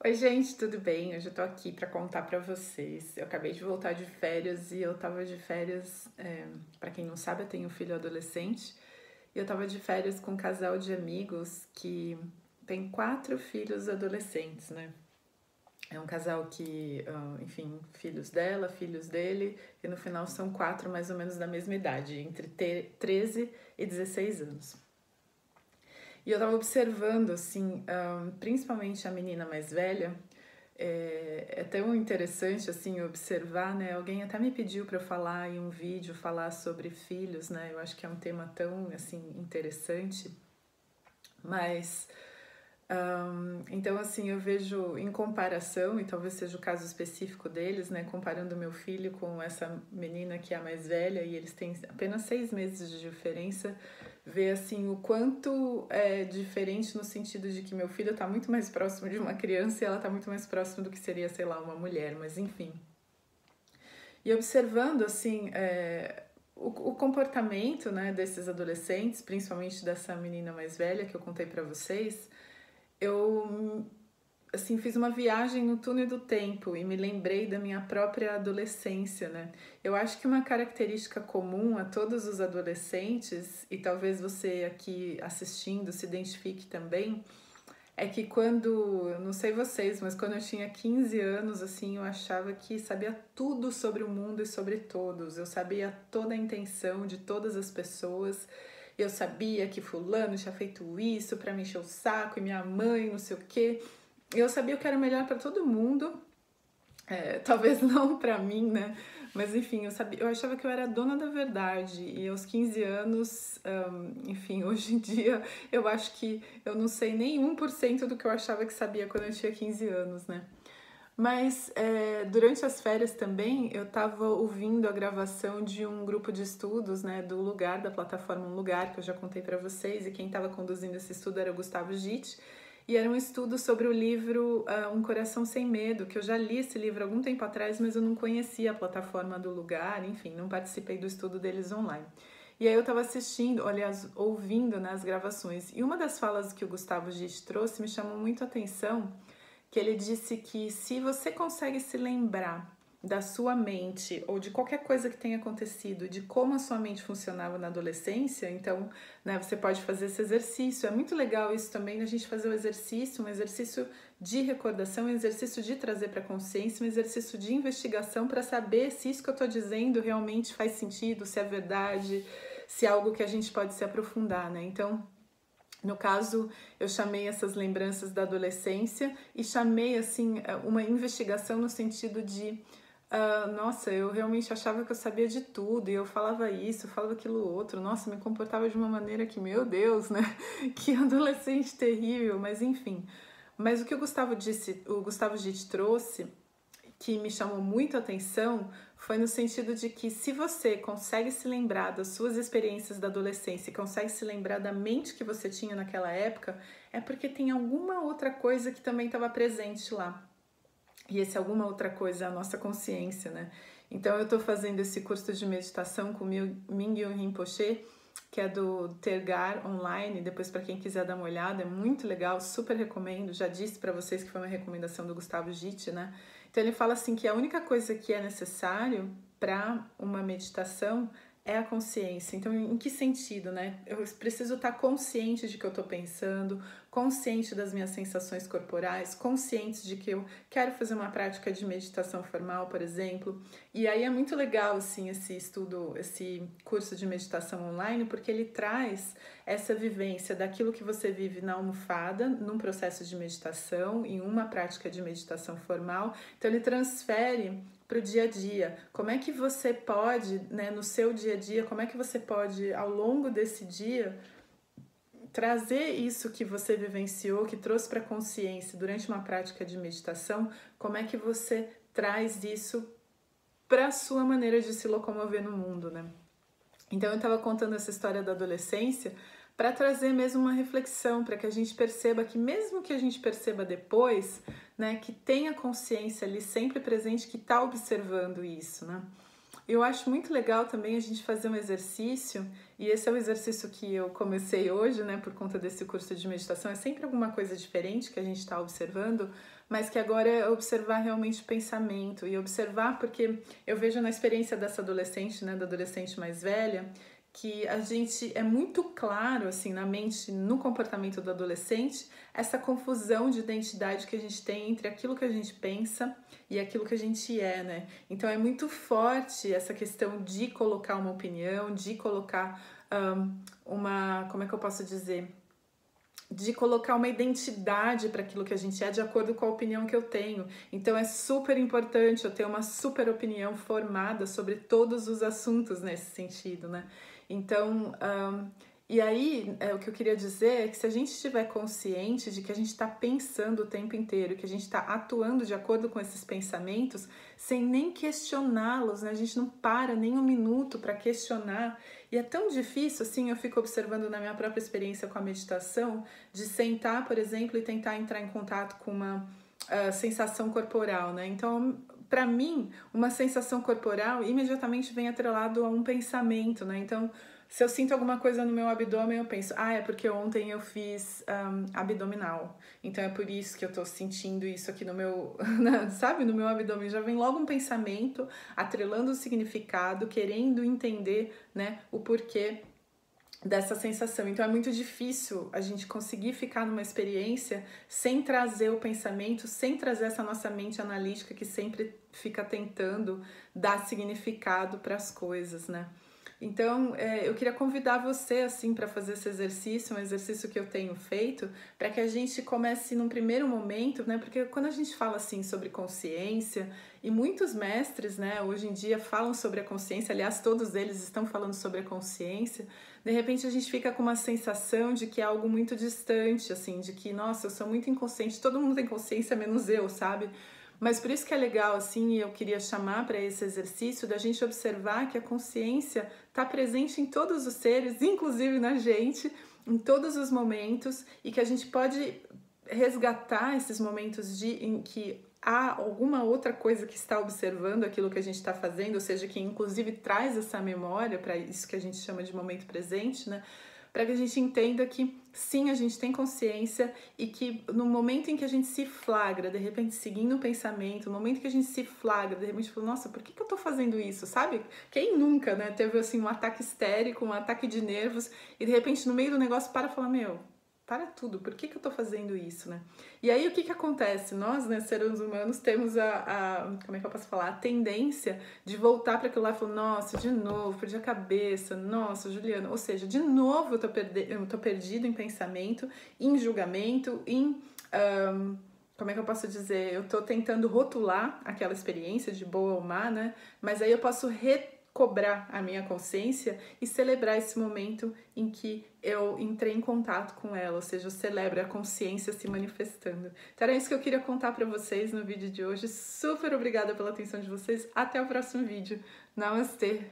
Oi, gente, tudo bem? Hoje eu tô aqui pra contar pra vocês. Eu acabei de voltar de férias e eu tava de férias, para quem não sabe, eu tenho um filho adolescente e eu tava de férias com um casal de amigos que tem quatro filhos adolescentes, né? É um casal que, enfim, filhos dela, filhos dele, e no final são quatro mais ou menos da mesma idade, entre 13 e 16 anos. E eu tava observando, assim, principalmente a menina mais velha. É tão interessante assim observar, né? Alguém até me pediu para eu falar em um vídeo, falar sobre filhos, né? Eu acho que é um tema tão assim interessante, mas então assim eu vejo em comparação, e talvez seja o caso específico deles, né? Comparando meu filho com essa menina que é a mais velha e eles têm apenas 6 meses de diferença, ver assim o quanto é diferente no sentido de que meu filho está muito mais próximo de uma criança e ela está muito mais próximo do que seria, sei lá, uma mulher, mas enfim. E observando assim o comportamento, né, desses adolescentes, principalmente dessa menina mais velha que eu contei para vocês, eu assim fiz uma viagem no túnel do tempo e me lembrei da minha própria adolescência, né? Eu acho que uma característica comum a todos os adolescentes, e talvez você aqui assistindo se identifique também, é que quando, eu não sei vocês, mas quando eu tinha 15 anos, assim, eu achava que sabia tudo sobre o mundo e sobre todos. Eu sabia toda a intenção de todas as pessoas. Eu sabia que fulano tinha feito isso para me encher o saco e minha mãe, não sei o quê. Eu sabia o que era melhor para todo mundo, talvez não para mim, né? Mas enfim, eu achava que eu era dona da verdade. E aos 15 anos, enfim, hoje em dia eu acho que eu não sei nem 1% do que eu achava que sabia quando eu tinha 15 anos, né? Mas durante as férias também eu estava ouvindo a gravação de um grupo de estudos, né, do Lugar, da plataforma Um Lugar, que eu já contei para vocês, e quem estava conduzindo esse estudo era o Gustavo Gitt, e era um estudo sobre o livro Um Coração Sem Medo, que eu já li esse livro há algum tempo atrás, mas eu não conhecia a plataforma do Lugar, enfim, não participei do estudo deles online. E aí eu estava assistindo, aliás, ouvindo, né, as gravações, e uma das falas que o Gustavo Gitt trouxe me chamou muito a atenção, que ele disse que se você consegue se lembrar da sua mente ou de qualquer coisa que tenha acontecido, de como a sua mente funcionava na adolescência, então, né, você pode fazer esse exercício. É muito legal isso também, a gente fazer o exercício, um exercício de recordação, um exercício de trazer para a consciência, um exercício de investigação para saber se isso que eu estou dizendo realmente faz sentido, se é verdade, se é algo que a gente pode se aprofundar, né? Então, no caso, eu chamei essas lembranças da adolescência e chamei assim uma investigação no sentido de nossa, eu realmente achava que eu sabia de tudo e eu falava isso, eu falava aquilo outro, nossa, me comportava de uma maneira que, meu Deus, né? Que adolescente terrível, mas enfim. Mas o que o Gustavo Gitt trouxe que me chamou muito a atenção foi no sentido de que se você consegue se lembrar das suas experiências da adolescência, consegue se lembrar da mente que você tinha naquela época, é porque tem alguma outra coisa que também estava presente lá. E esse alguma outra coisa é a nossa consciência, né? Então eu estou fazendo esse curso de meditação com o Mingyur Rinpoche, que é do Tergar Online, depois para quem quiser dar uma olhada, é muito legal, super recomendo, já disse para vocês que foi uma recomendação do Gustavo Gitt, né? Então ele fala assim que a única coisa que é necessário para uma meditação é a consciência. Então, em que sentido, né? Eu preciso estar consciente de que eu estou pensando, consciente das minhas sensações corporais, consciente de que eu quero fazer uma prática de meditação formal, por exemplo. E aí é muito legal, assim, esse estudo, esse curso de meditação online, porque ele traz essa vivência daquilo que você vive na almofada, num processo de meditação, em uma prática de meditação formal. Então, ele transfere para o dia a dia. Como é que você pode, né, no seu dia a dia, como é que você pode, ao longo desse dia, trazer isso que você vivenciou, que trouxe para a consciência durante uma prática de meditação, como é que você traz isso para a sua maneira de se locomover no mundo, né? Então eu estava contando essa história da adolescência para trazer mesmo uma reflexão, para que a gente perceba que mesmo que a gente perceba depois, né, que tenha consciência ali sempre presente que está observando isso, né? eu acho muito legal também a gente fazer um exercício, e esse é o exercício que eu comecei hoje, né, por conta desse curso de meditação. É sempre alguma coisa diferente que a gente está observando, mas que agora é observar realmente o pensamento e observar, porque eu vejo na experiência dessa adolescente, né, da adolescente mais velha, que a gente é muito claro assim na mente, no comportamento do adolescente, essa confusão de identidade que a gente tem entre aquilo que a gente pensa e aquilo que a gente é, né? Então é muito forte essa questão de colocar uma opinião, de colocar como é que eu posso dizer? De colocar uma identidade para aquilo que a gente é de acordo com a opinião que eu tenho. Então é super importante eu ter uma super opinião formada sobre todos os assuntos nesse sentido, né? Então, e aí o que eu queria dizer é que se a gente estiver consciente de que a gente está pensando o tempo inteiro, que a gente está atuando de acordo com esses pensamentos, sem nem questioná-los, né? A gente não para nem um minuto para questionar. E é tão difícil, assim, eu fico observando na minha própria experiência com a meditação, de sentar, por exemplo, e tentar entrar em contato com uma sensação corporal, né? Então, para mim, uma sensação corporal imediatamente vem atrelado a um pensamento, né? Então, se eu sinto alguma coisa no meu abdômen, eu penso, é porque ontem eu fiz abdominal. Então é por isso que eu tô sentindo isso aqui no meu, sabe, no meu abdômen. Já vem logo um pensamento, atrelando o significado, querendo entender, né, o porquê dessa sensação. Então é muito difícil a gente conseguir ficar numa experiência sem trazer o pensamento, sem trazer essa nossa mente analítica que sempre fica tentando dar significado para as coisas, né? Então, eu queria convidar você, assim, para fazer esse exercício, um exercício que eu tenho feito, para que a gente comece num primeiro momento, né? Porque quando a gente fala, assim, sobre consciência, e muitos mestres, né, hoje em dia falam sobre a consciência, aliás, todos eles estão falando sobre a consciência, de repente a gente fica com uma sensação de que é algo muito distante, assim, de que, nossa, eu sou muito inconsciente, todo mundo tem consciência, menos eu, sabe? Mas por isso que é legal, assim, e eu queria chamar para esse exercício da gente observar que a consciência está presente em todos os seres, inclusive na gente, em todos os momentos, e que a gente pode resgatar esses momentos em que há alguma outra coisa que está observando aquilo que a gente está fazendo, ou seja, que inclusive traz essa memória para isso que a gente chama de momento presente, né? Para que a gente entenda que sim, a gente tem consciência e que no momento em que a gente se flagra, de repente seguindo o pensamento, no momento que a gente se flagra, de repente fala, nossa, por que eu tô fazendo isso, sabe? Quem nunca, né, teve assim um ataque histérico, um ataque de nervos e de repente no meio do negócio para falar, meu, para tudo, por que eu tô fazendo isso, né? E aí o que acontece? Nós, né, seres humanos, temos como é que eu posso falar? A tendência de voltar para aquilo lá e falar, nossa, de novo, perdi a cabeça, nossa, Juliana, ou seja, de novo eu tô perdido em pensamento, em julgamento, como é que eu posso dizer? Eu tô tentando rotular aquela experiência de boa ou má, né? Mas aí eu posso recobrar a minha consciência e celebrar esse momento em que eu entrei em contato com ela, ou seja, eu celebro a consciência se manifestando. Então era isso que eu queria contar para vocês no vídeo de hoje. Super obrigada pela atenção de vocês. Até o próximo vídeo. Namastê!